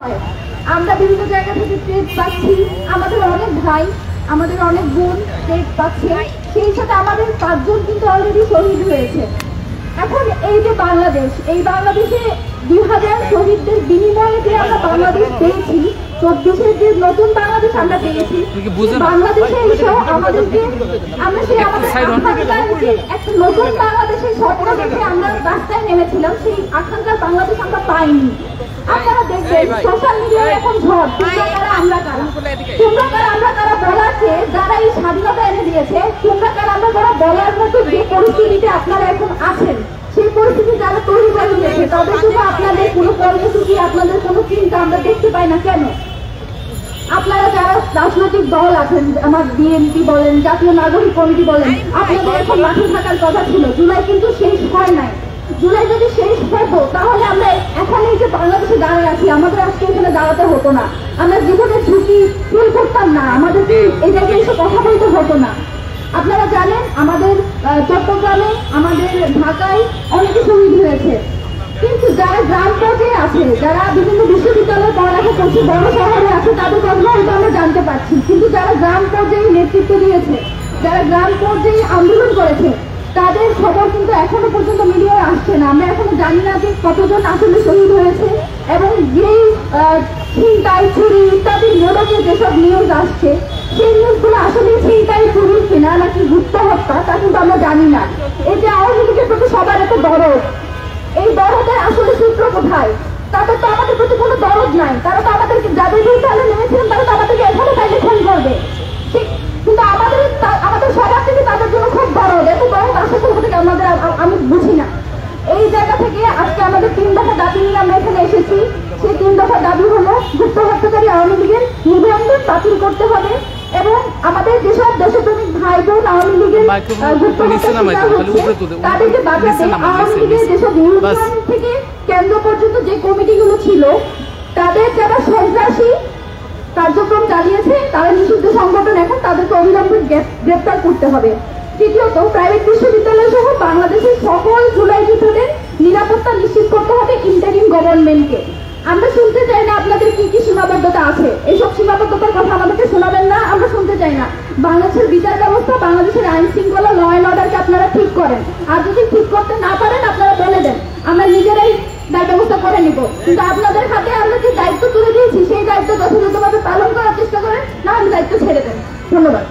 আমরা বিভিন্ন জায়গা থেকে ট্রেড পাচ্ছি, আমাদের অনেক ভাই, আমাদের অনেক বোন ট্রেড পাচ্ছে, সেই সাথে আমাদের 5 জন কিন্তু অলরেডি শহীদ হয়েছে। এখন এই যে বাংলাদেশ, এই বাংলাদেশে 2000 শহীদদের বিনিময়ে যে আমরা বাংলাদেশ পেয়েছি, 24-এর যে নতুন বাংলাদেশ আমরা পেয়েছি, বাংলাদেশে এসেও আমাদেরকে আমরা সেই আমাদের একটা নতুন বাংলাদেশের স্বপ্ন দেখে আমরা রাস্তায় নেমেছিলাম, সেই আকাঙ্ক্ষার বাংলাদেশ আমরা পাইনি। আপনারা দেখবেন সোশ্যাল মিডিয়ায় এখন ঝড়, তোমরা কারা আমরা কারা, তোমরা কারা আমরা কারা বলারকে যারা এই স্বাধীনতা এনে দিয়েছে, তোমরা কারা আমরা কারা বলার মতো যে পরিস্থিতিতে আপনারা এখন আছেন, সেই পরিস্থিতি যারা তৈরি করে দিয়েছে তাদের জন্য আপনাদের কোনো কর্মসূচি, আপনাদের কোনো চিন্তা আমরা দেখতে পাই না কেন? আপনারা যারা রাজনৈতিক দল আছেন, আমার বিএনপি বলেন, জাতীয় নাগরিক কমিটি বলেন, আপনাদের এখন মাঠে থাকার কথা ছিল। জুলাই কিন্তু শেষ হয় নাই। জুলাই যদি শেষ হতো তাহলে আমরা এখন এই যে বাংলাদেশে দাঁড়িয়ে আছি, আমাদের আজকে এখানে দাঁড়াতে হতো না, আমরা জীবনের ঝুঁকি ফিল করতাম না, আমাদেরকে এই জায়গায় এসে কথা বলতে হতো না। আপনারা জানেন আমাদের চট্টগ্রামে, আমাদের ঢাকায় অনেকে শহীদ হয়েছে, কিন্তু যারা গ্রাম পর্যায়ে আছে, যারা বিভিন্ন বিশ্ববিদ্যালয়ে পড়ালেখা করছে, বড় শহরে আছে, তাদের কথা হয়তো আমরা জানতে পারছি, কিন্তু যারা গ্রাম পর্যায়ে নেতৃত্ব দিয়েছে, যারা গ্রাম পর্যায়ে আন্দোলন করেছে, তাদের খবর কিন্তু এখনো পর্যন্ত মিডিয়ায় আসছে না। আমরা এখনো জানি না যে কতজন আসলে শহীদ হয়েছে, এবং যেই ছিনতাই, চুরি ইত্যাদি মোড়কে যেসব নিউজ আসছে, সেই নিউজগুলো আসলে ছিনতাই, চুরি কিনা নাকি গুপ্ত হত্যা, তা কিন্তু আমরা জানি না। এই যে আওয়ামী লীগের প্রতি সবার এত দরদ, এই দরদের আসলে সূত্র কোথায়? তাদের তো আমাদের প্রতি কোনো দরদ নাই। তারা তো আমাদেরকে, যাদের বিরুদ্ধে আমরা নেমেছিলাম, তারা তো আমাদেরকে এখনো তাইলে খুন করবে, কিন্তু আমাদের সবার থেকে তাদের জন্য খুব দরদ। এত দরদ আসে কোথা থেকে আমি বুঝি না। এই জায়গা থেকে আজকে আমাদের 3 দফা দাবি নিয়ে আমরা এখানে এসেছি। সেই 3 দফা দাবি হলো গুপ্ত হত্যাকারী আওয়ামী লীগের নিবন্ধন বাতিল করতে হবে, এবং আমাদের যেসব দেশপ্রেমিক ভাই বোন আওয়ামী লীগের তাদেরকে বাঁচাতে আওয়ামী লীগের যেসব ইউনিয়ন থেকে কেন্দ্র পর্যন্ত যে কমিটিগুলো ছিল, তাদের যারা সন্ত্রাসী কার্যক্রম চালিয়েছে, তারা নিষিদ্ধ সংগঠন, এখন তাদেরকে অবিলম্বে গ্রেপ্তার করতে হবে। তৃতীয়ত, প্রাইভেট বিশ্ববিদ্যালয় সহ বাংলাদেশের সকল জুলাই যোদ্ধাদের নিরাপত্তা নিশ্চিত করতে হবে ইন্টারিম গভর্নমেন্টকে। আমরা শুনতে চাই না আপনাদের কি কি সীমাবদ্ধতা আছে, এইসব সীমাবদ্ধতার কথা আমাদেরকে শোনাবেন না, আমরা শুনতে চাই না। বাংলাদেশের বিচার ব্যবস্থা, বাংলাদেশের আইন শৃঙ্খলা, ল অ্যান্ড অর্ডারকে আপনারা ঠিক করেন, আর যদি ঠিক করতে না পারেন আপনারা বলে দেন, আমরা নিজেরাই দায় ব্যবস্থা করে নিব। কিন্তু আপনাদের হাতে আমরা যে দায়িত্ব তুলে দিয়েছি, সেই দায়িত্ব যথাযথভাবে পালন করার চেষ্টা করেন, না আমি দায়িত্ব ছেড়ে দেন। ধন্যবাদ।